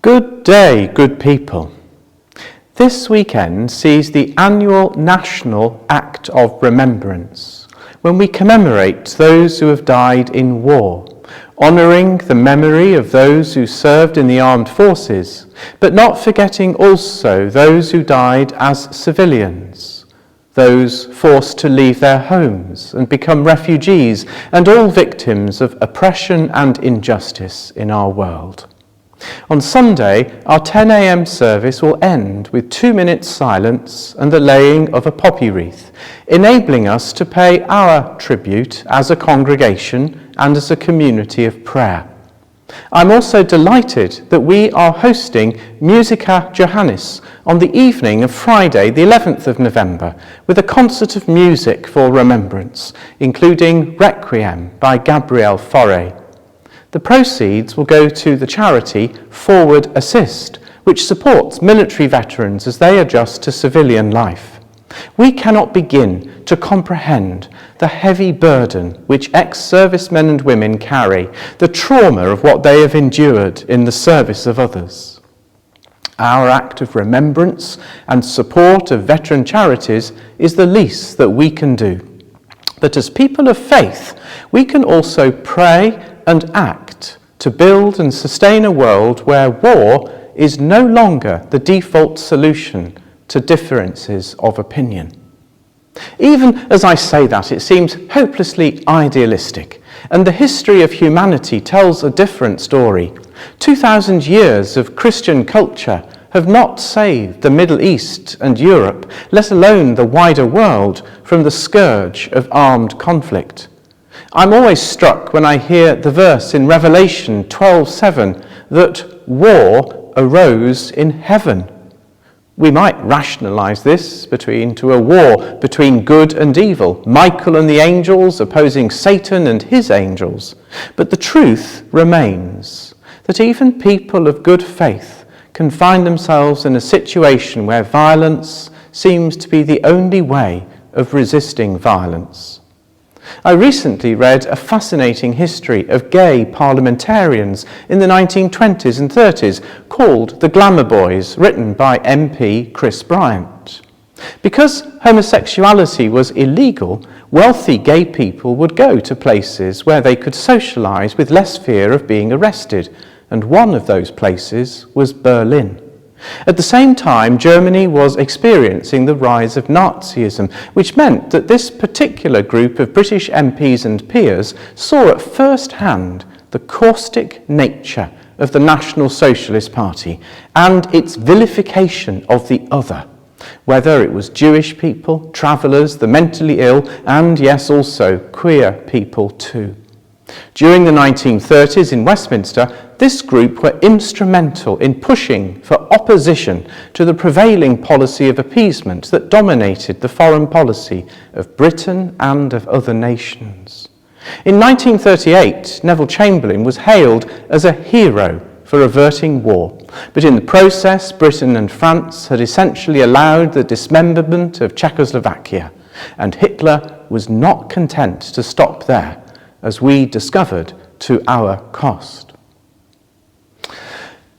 Good day, good people. This weekend sees the annual National Act of Remembrance, when we commemorate those who have died in war, honouring the memory of those who served in the armed forces, but not forgetting also those who died as civilians, those forced to leave their homes and become refugees, and all victims of oppression and injustice in our world. On Sunday, our 10 a.m. service will end with 2 minutes silence and the laying of a poppy wreath, enabling us to pay our tribute as a congregation and as a community of prayer. I'm also delighted that we are hosting Musica Johannis on the evening of Friday, the 11th of November, with a concert of music for remembrance, including Requiem by Gabriel Fauré. The proceeds will go to the charity Forward Assist, which supports military veterans as they adjust to civilian life. We cannot begin to comprehend the heavy burden which ex-servicemen and women carry, the trauma of what they have endured in the service of others. Our act of remembrance and support of veteran charities is the least that we can do. But as people of faith, we can also pray and act to build and sustain a world where war is no longer the default solution to differences of opinion. Even as I say that, it seems hopelessly idealistic, and the history of humanity tells a different story. 2,000 years of Christian culture have not saved the Middle East and Europe, let alone the wider world, from the scourge of armed conflict. I'm always struck when I hear the verse in Revelation 12:7 that war arose in heaven. We might rationalize this to a war between good and evil, Michael and the angels opposing Satan and his angels. But the truth remains that even people of good faith can find themselves in a situation where violence seems to be the only way of resisting violence. I recently read a fascinating history of gay parliamentarians in the 1920s and 30s called The Glamour Boys, written by MP Chris Bryant. Because homosexuality was illegal, wealthy gay people would go to places where they could socialise with less fear of being arrested, and one of those places was Berlin. At the same time, Germany was experiencing the rise of Nazism, which meant that this particular group of British MPs and peers saw at first hand the caustic nature of the National Socialist Party and its vilification of the other, whether it was Jewish people, travellers, the mentally ill, and yes, also queer people too. During the 1930s in Westminster, this group were instrumental in pushing for opposition to the prevailing policy of appeasement that dominated the foreign policy of Britain and of other nations. In 1938, Neville Chamberlain was hailed as a hero for averting war, but in the process, Britain and France had essentially allowed the dismemberment of Czechoslovakia, and Hitler was not content to stop there, as we discovered to our cost.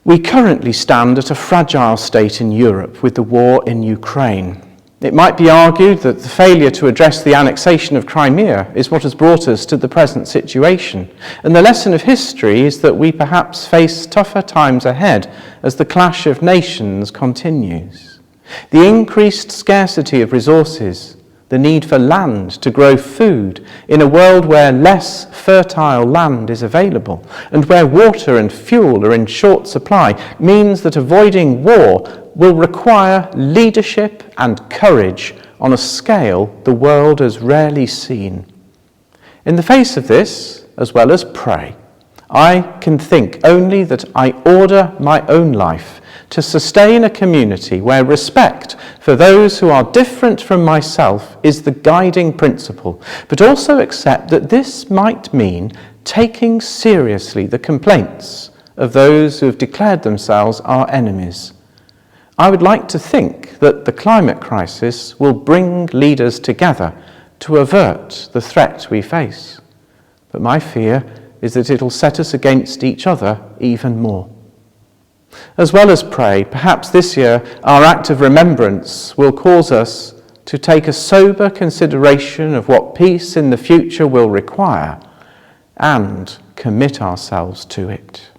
We currently stand at a fragile state in Europe with the war in Ukraine. It might be argued that the failure to address the annexation of Crimea is what has brought us to the present situation, and the lesson of history is that we perhaps face tougher times ahead as the clash of nations continues. The increased scarcity of resources, the need for land to grow food in a world where less fertile land is available and where water and fuel are in short supply, means that avoiding war will require leadership and courage on a scale the world has rarely seen. In the face of this, as well as pray, I can think only that I order my own life to sustain a community where respect for those who are different from myself is the guiding principle, but also accept that this might mean taking seriously the complaints of those who have declared themselves our enemies. I would like to think that the climate crisis will bring leaders together to avert the threat we face, but my fear is that it'll set us against each other even more. As well as pray, perhaps this year our act of remembrance will cause us to take a sober consideration of what peace in the future will require and commit ourselves to it.